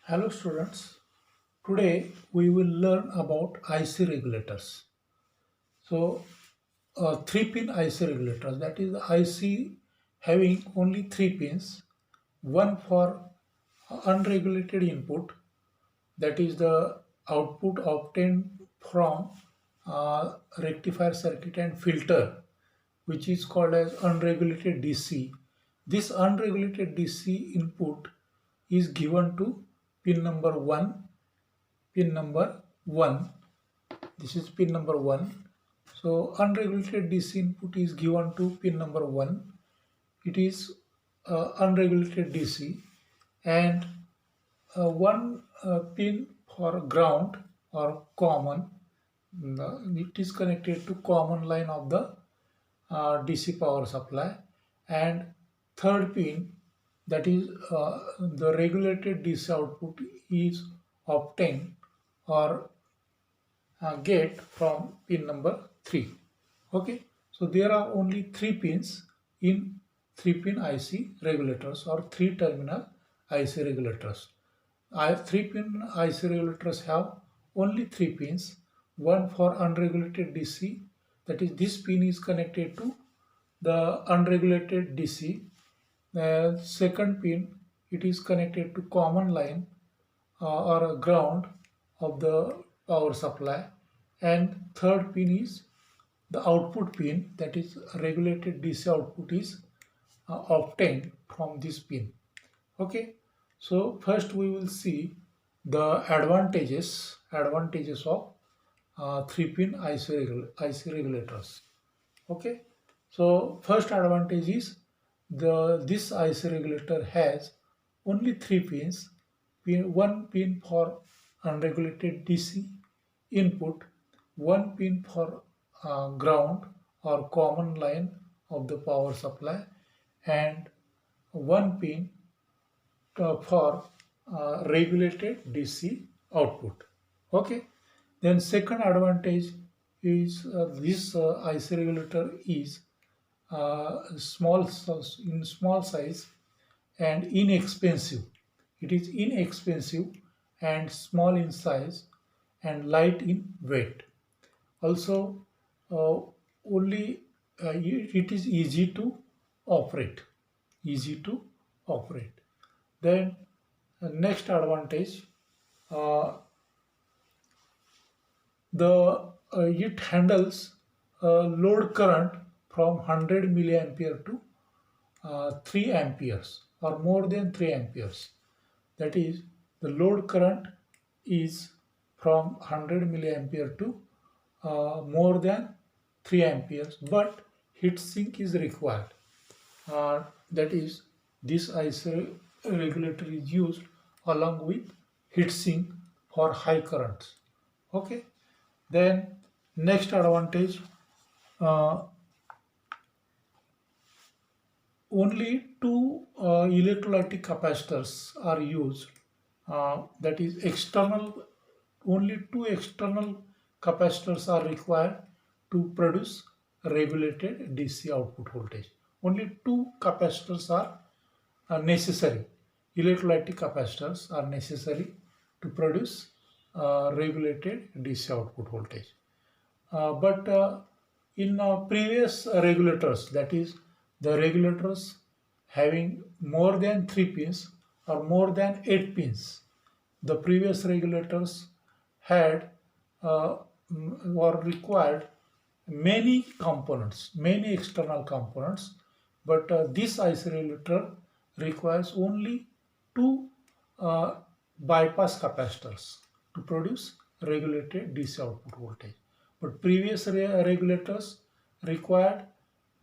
Hello students, today we will learn about IC regulators. So 3-pin IC regulators, that is IC having only 3 pins, one for unregulated input, that is the output obtained from rectifier circuit and filter, which is called as unregulated DC. This unregulated DC input is given to pin number 1, pin number 1. This is pin number 1. So unregulated DC input is given to pin number 1. It is unregulated DC, and one pin for ground or common. It is connected to common line of the DC power supply, and third pin, that is the regulated DC output is obtained or get from pin number 3. Okay, so there are only 3 pins in 3-pin IC regulators or 3 terminal IC regulators. 3-pin IC regulators have only 3 pins, one for unregulated DC, that is this pin is connected to the unregulated DC. The second pin, it is connected to common line or a ground of the power supply, and third pin is the output pin, that is regulated DC output is obtained from this pin. Okay, so first we will see the advantages of 3-pin IC regulators. Okay, so first advantage is this IC regulator has only 3 pins, one pin for unregulated DC input, one pin for ground or common line of the power supply, and one pin for regulated DC output. Okay. Then second advantage is this IC regulator is in small size and inexpensive. It is inexpensive and small in size and light in weight. Also, only it is easy to operate. Easy to operate. Then next advantage, uh, the it handles load current from 100 milliampere to 3 amperes or more than 3 amperes. That is, the load current is from 100 milliampere to more than 3 amperes, but heat sink is required. That is, this IC regulator is used along with heat sink for high currents. Okay. Then next advantage, uh, only two electrolytic capacitors are used. That is external. Only two external capacitors are required to produce regulated DC output voltage. Only two capacitors are necessary. Electrolytic capacitors are necessary to produce regulated DC output voltage. But in previous regulators, that is the regulators having more than 3 pins or more than 8 pins, the previous regulators had or required many components, many external components, but this IC regulator requires only two uh, bypass capacitors to produce regulated DC output voltage. But previous regulators required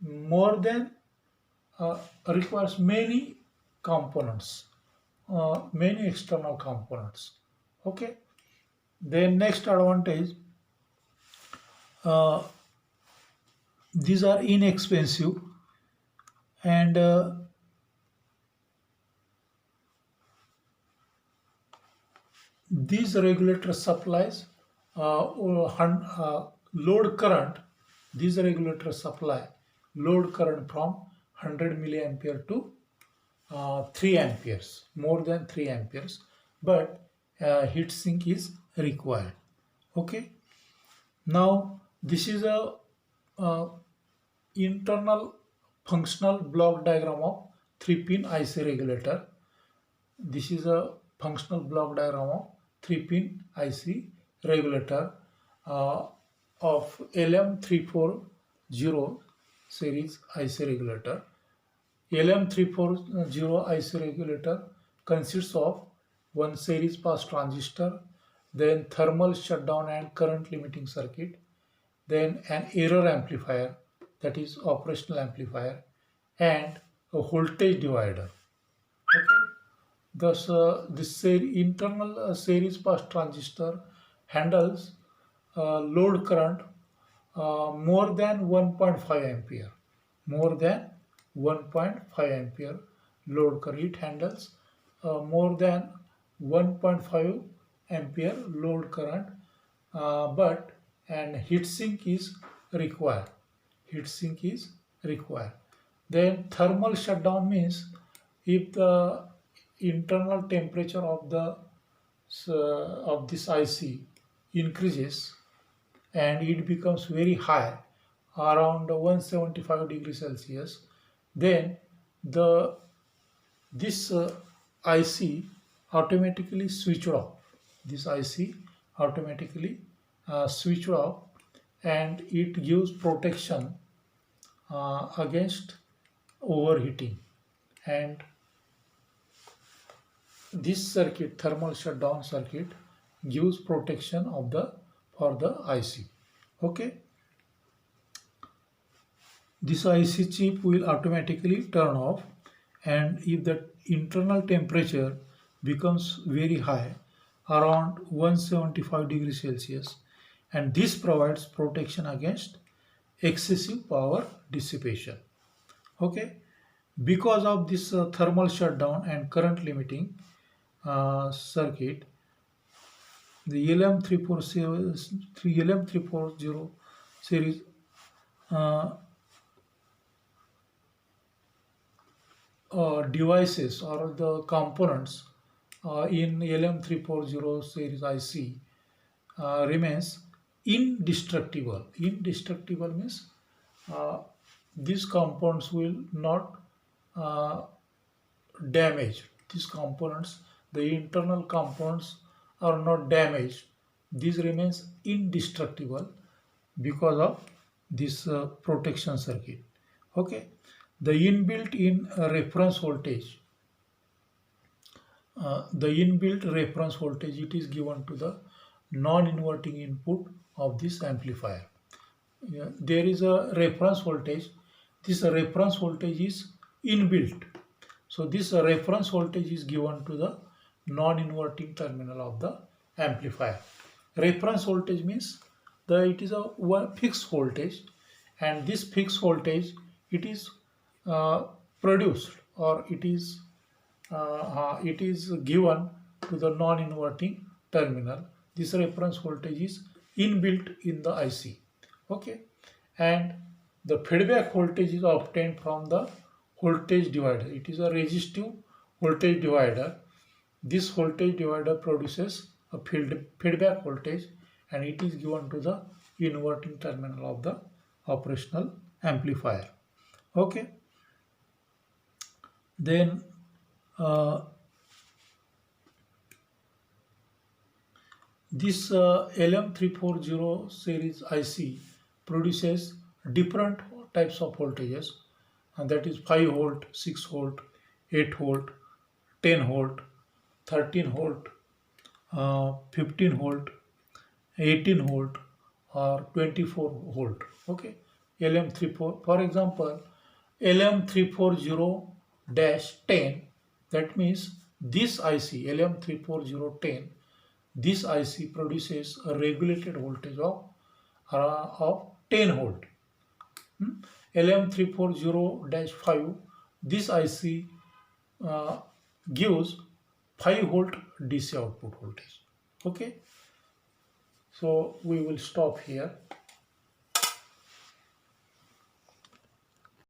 more than requires many components, many external components. Okay. Then next advantage, uh, these are inexpensive, and these regulator supplies load current. These regulator supply load current from 100 milliampere to 3 amperes, more than 3 amperes. but heat sink is required. Okay. Now this is a internal functional block diagram of 3-pin IC regulator. This is a functional block diagram of 3-pin IC regulator uh, of LM340 series IC regulator. LM340 IC regulator consists of one series pass transistor, then thermal shutdown and current limiting circuit, then an error amplifier, that is operational amplifier, and a voltage divider. Okay. Thus, this internal series pass transistor handles load current more than 1.5 ampere. More than 1.5 ampere load current. It handles more than 1.5 ampere load current, but and heat sink is required. Heat sink is required. Then thermal shutdown means if the internal temperature of this IC increases and it becomes very high, around 175 degrees Celsius, then the this IC automatically switched off. This IC automatically switched off, and it gives protection against overheating. And this circuit, thermal shutdown circuit, gives protection of the for the IC. Okay. This IC chip will automatically turn off, and if the internal temperature becomes very high, around 175 degrees Celsius, and this provides protection against excessive power dissipation. Okay. Because of this thermal shutdown and current limiting circuit, the LM340 series devices or the components in LM340 series IC remains indestructible. Indestructible means these components will not damage. These components, the internal components are not damaged. This remains indestructible because of this protection circuit. Okay. The inbuilt in reference voltage, it is given to the non-inverting input of this amplifier. There is a reference voltage. This reference voltage is inbuilt. So this reference voltage is given to the non-inverting terminal of the amplifier. Reference voltage means it is a fixed voltage, and this fixed voltage, it is produced, or it is given to the non-inverting terminal. This reference voltage is inbuilt in the IC. Okay. And the feedback voltage is obtained from the voltage divider. It is a resistive voltage divider. This voltage divider produces a feedback voltage, and it is given to the inverting terminal of the operational amplifier. Okay. Then this LM340 series IC produces different types of voltages, and that is 5 volt, 6 volt, 8 volt, 10 volt, 13 volt, 15 volt, 18 volt, or 24 volt. Okay. LM34, for example, LM340-10, that means this IC LM34010, this IC produces a regulated voltage of 10 volt. LM340-5, this IC gives 5 volt DC output voltage. Okay. So we will stop here.